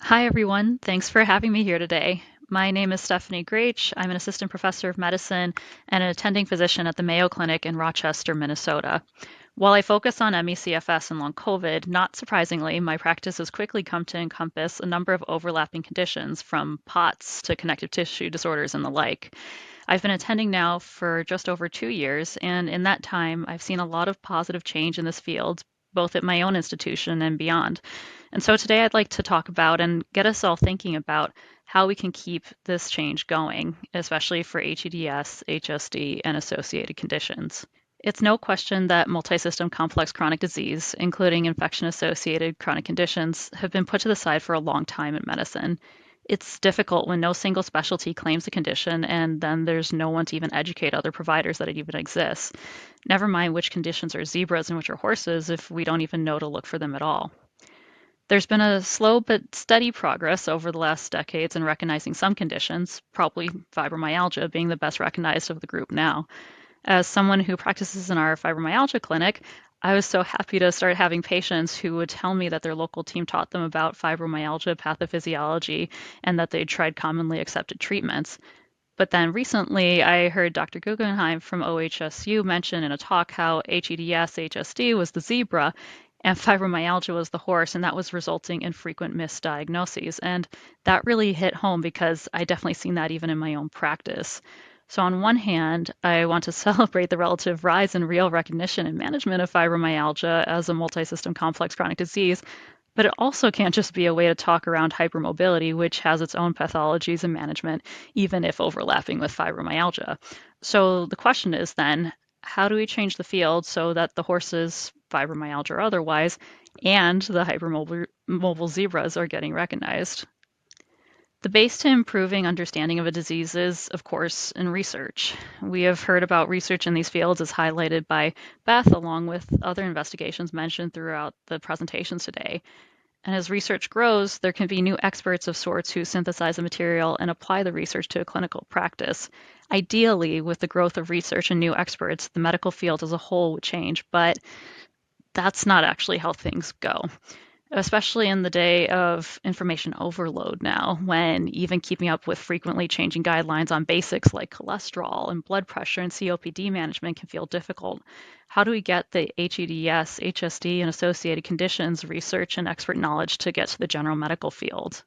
Hi, everyone. Thanks for having me here today. My name is Stephanie Grach. I'm an assistant professor of medicine and an attending physician at the Mayo Clinic in Rochester, Minnesota. While I focus on ME/CFS and long COVID, not surprisingly, my practice has quickly come to encompass a number of overlapping conditions from POTS to connective tissue disorders and the like. I've been attending now for just over 2 years, and in that time, I've seen a lot of positive change in this field, both at my own institution and beyond. And so today I'd like to talk about and get us all thinking about how we can keep this change going, especially for HEDS, HSD, and associated conditions. It's no question that multisystem complex chronic disease, including infection associated chronic conditions, have been put to the side for a long time in medicine. It's difficult when no single specialty claims a condition and then there's no one to even educate other providers that it even exists. Never mind which conditions are zebras and which are horses if we don't even know to look for them at all. There's been a slow but steady progress over the last decades in recognizing some conditions, probably fibromyalgia being the best recognized of the group now. As someone who practices in our fibromyalgia clinic, I was so happy to start having patients who would tell me that their local team taught them about fibromyalgia pathophysiology and that they'd tried commonly accepted treatments. But then recently, I heard Dr. Guggenheim from OHSU mention in a talk how HEDS HSD was the zebra and fibromyalgia was the horse, and that was resulting in frequent misdiagnoses. And that really hit home because I definitely seen that even in my own practice. So, on one hand, I want to celebrate the relative rise in real recognition and management of fibromyalgia as a multisystem complex chronic disease, but it also can't just be a way to talk around hypermobility, which has its own pathologies and management, even if overlapping with fibromyalgia. So the question is then, how do we change the field so that the horses, fibromyalgia or otherwise, and the hypermobile zebras are getting recognized? The base to improving understanding of a disease is, of course, in research. We have heard about research in these fields as highlighted by Beth, along with other investigations mentioned throughout the presentations today. And as research grows, there can be new experts of sorts who synthesize the material and apply the research to a clinical practice. Ideally, with the growth of research and new experts, the medical field as a whole would change, but that's not actually how things go, especially in the day of information overload now, when even keeping up with frequently changing guidelines on basics like cholesterol and blood pressure and COPD management can feel difficult. How do we get the HEDS, HSD, and associated conditions research and expert knowledge to get to the general medical field?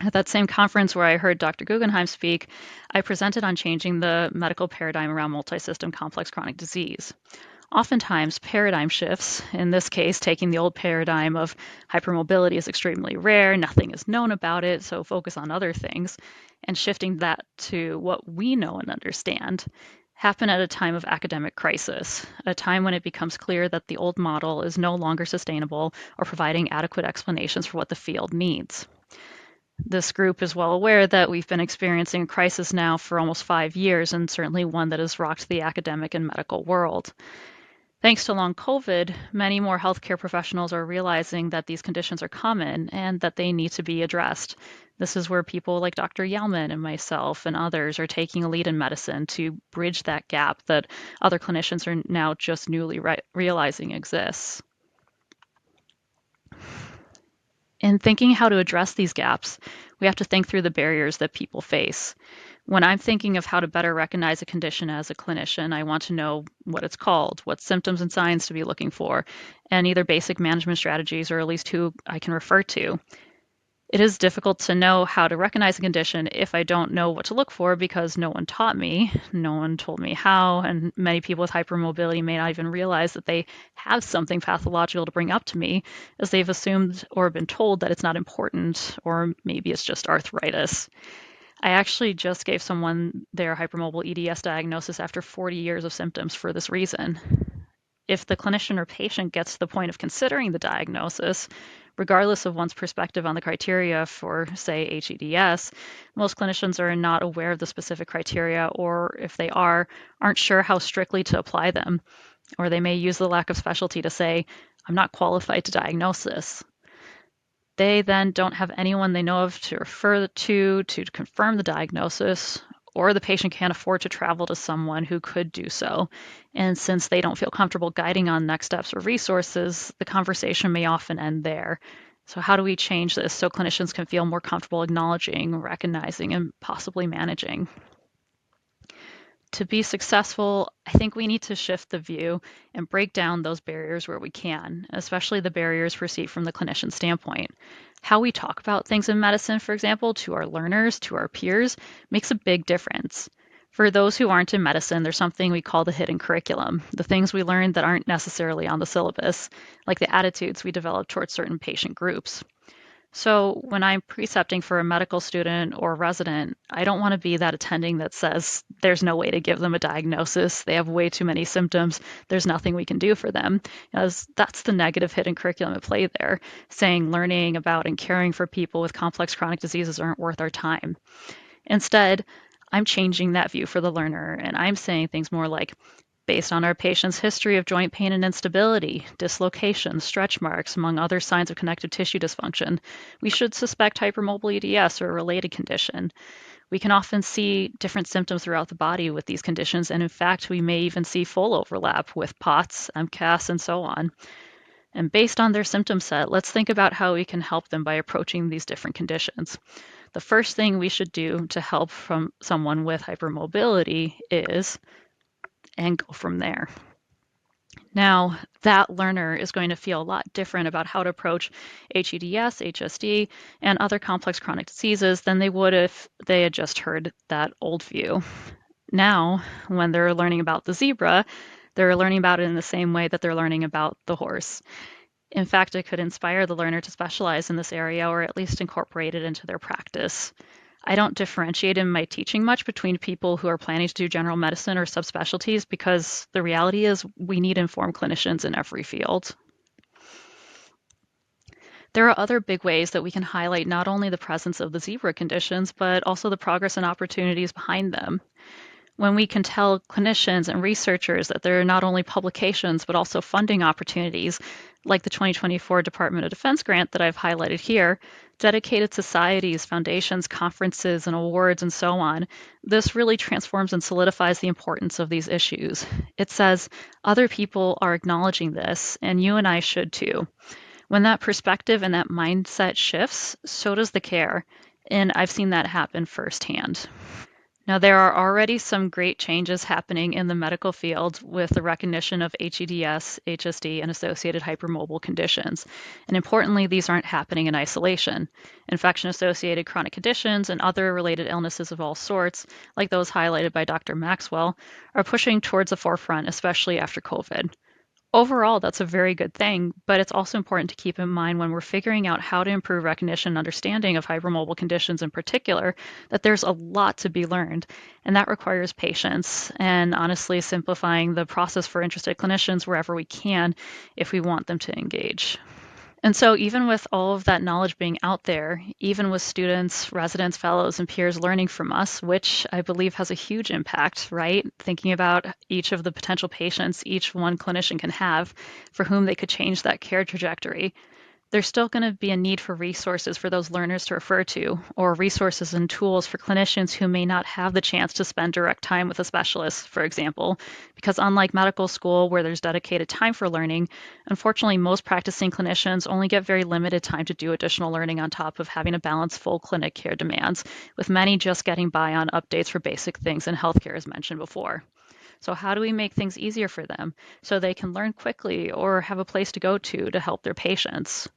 At that same conference where I heard Dr. Guggenheim speak, I presented on changing the medical paradigm around multisystem complex chronic disease. Oftentimes, paradigm shifts, in this case, taking the old paradigm of hypermobility is extremely rare, nothing is known about it, so focus on other things, and shifting that to what we know and understand, happen at a time of academic crisis, a time when it becomes clear that the old model is no longer sustainable or providing adequate explanations for what the field needs. This group is well aware that we've been experiencing a crisis now for almost 5 years, and certainly one that has rocked the academic and medical world. Thanks to long COVID, many more healthcare professionals are realizing that these conditions are common and that they need to be addressed. This is where people like Dr. Yelman and myself and others are taking a lead in medicine to bridge that gap that other clinicians are now just newly realizing exists. In thinking how to address these gaps, we have to think through the barriers that people face. When I'm thinking of how to better recognize a condition as a clinician, I want to know what it's called, what symptoms and signs to be looking for, and either basic management strategies or at least who I can refer to. It is difficult to know how to recognize a condition if I don't know what to look for because no one taught me, no one told me how, and many people with hypermobility may not even realize that they have something pathological to bring up to me as they've assumed or been told that it's not important, or maybe it's just arthritis. I actually just gave someone their hypermobile EDS diagnosis after 40 years of symptoms for this reason. If the clinician or patient gets to the point of considering the diagnosis, regardless of one's perspective on the criteria for, say, HEDS, most clinicians are not aware of the specific criteria, or if they are, aren't sure how strictly to apply them. Or they may use the lack of specialty to say, I'm not qualified to diagnose this. They then don't have anyone they know of to refer to confirm the diagnosis, or the patient can't afford to travel to someone who could do so. And since they don't feel comfortable guiding on next steps or resources, the conversation may often end there. So how do we change this so clinicians can feel more comfortable acknowledging, recognizing, and possibly managing? To be successful, I think we need to shift the view and break down those barriers where we can, especially the barriers perceived from the clinician standpoint. How we talk about things in medicine, for example, to our learners, to our peers, makes a big difference. For those who aren't in medicine, there's something we call the hidden curriculum, the things we learn that aren't necessarily on the syllabus, like the attitudes we develop towards certain patient groups. So when I'm precepting for a medical student or resident, I don't want to be that attending that says there's no way to give them a diagnosis. They have way too many symptoms. There's nothing we can do for them. As that's the negative hidden curriculum at play there, saying learning about and caring for people with complex chronic diseases aren't worth our time. Instead, I'm changing that view for the learner and I'm saying things more like, based on our patient's history of joint pain and instability, dislocation, stretch marks, among other signs of connective tissue dysfunction, we should suspect hypermobile EDS or a related condition. We can often see different symptoms throughout the body with these conditions, and in fact, we may even see full overlap with POTS, MCAS, and so on. And based on their symptom set, let's think about how we can help them by approaching these different conditions. The first thing we should do to help from someone with hypermobility is, and go from there. Now, that learner is going to feel a lot different about how to approach HEDS, HSD, and other complex chronic diseases than they would if they had just heard that old view. Now, when they're learning about the zebra, they're learning about it in the same way that they're learning about the horse. In fact, it could inspire the learner to specialize in this area or at least incorporate it into their practice. I don't differentiate in my teaching much between people who are planning to do general medicine or subspecialties because the reality is we need informed clinicians in every field. There are other big ways that we can highlight not only the presence of the zebra conditions, but also the progress and opportunities behind them. When we can tell clinicians and researchers that there are not only publications, but also funding opportunities, like the 2024 Department of Defense grant that I've highlighted here, dedicated societies, foundations, conferences, and awards, and so on, this really transforms and solidifies the importance of these issues. It says other people are acknowledging this, and you and I should too. When that perspective and that mindset shifts, so does the care. And I've seen that happen firsthand. Now, there are already some great changes happening in the medical field with the recognition of HEDS, HSD, and associated hypermobile conditions. And importantly, these aren't happening in isolation. Infection-associated chronic conditions and other related illnesses of all sorts, like those highlighted by Dr. Maxwell, are pushing towards the forefront, especially after COVID. Overall, that's a very good thing, but it's also important to keep in mind when we're figuring out how to improve recognition and understanding of hypermobile conditions in particular, that there's a lot to be learned, and that requires patience and honestly simplifying the process for interested clinicians wherever we can if we want them to engage. And so, even with all of that knowledge being out there, even with students, residents, fellows, and peers learning from us, which I believe has a huge impact, right? Thinking about each of the potential patients each one clinician can have for whom they could change that care trajectory, there's still going to be a need for resources for those learners to refer to, or resources and tools for clinicians who may not have the chance to spend direct time with a specialist, for example. Because unlike medical school, where there's dedicated time for learning, unfortunately, most practicing clinicians only get very limited time to do additional learning on top of having to balance full clinic care demands, with many just getting by on updates for basic things in healthcare, as mentioned before. So, how do we make things easier for them so they can learn quickly or have a place to go to help their patients?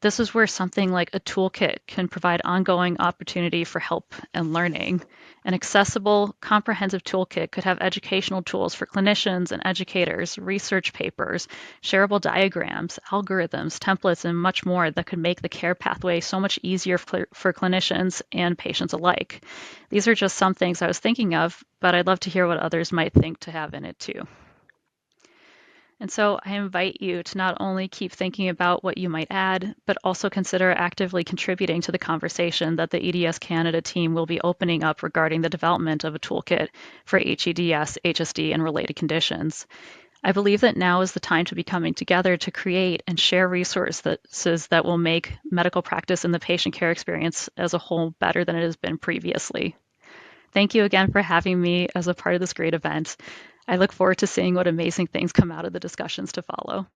This is where something like a toolkit can provide ongoing opportunity for help and learning. An accessible, comprehensive toolkit could have educational tools for clinicians and educators, research papers, shareable diagrams, algorithms, templates, and much more that could make the care pathway so much easier for clinicians and patients alike. These are just some things I was thinking of, but I'd love to hear what others might think to have in it too. And so I invite you to not only keep thinking about what you might add, but also consider actively contributing to the conversation that the EDS Canada team will be opening up regarding the development of a toolkit for HEDS, HSD, and related conditions. I believe that now is the time to be coming together to create and share resources that will make medical practice and the patient care experience as a whole better than it has been previously. Thank you again for having me as a part of this great event. I look forward to seeing what amazing things come out of the discussions to follow.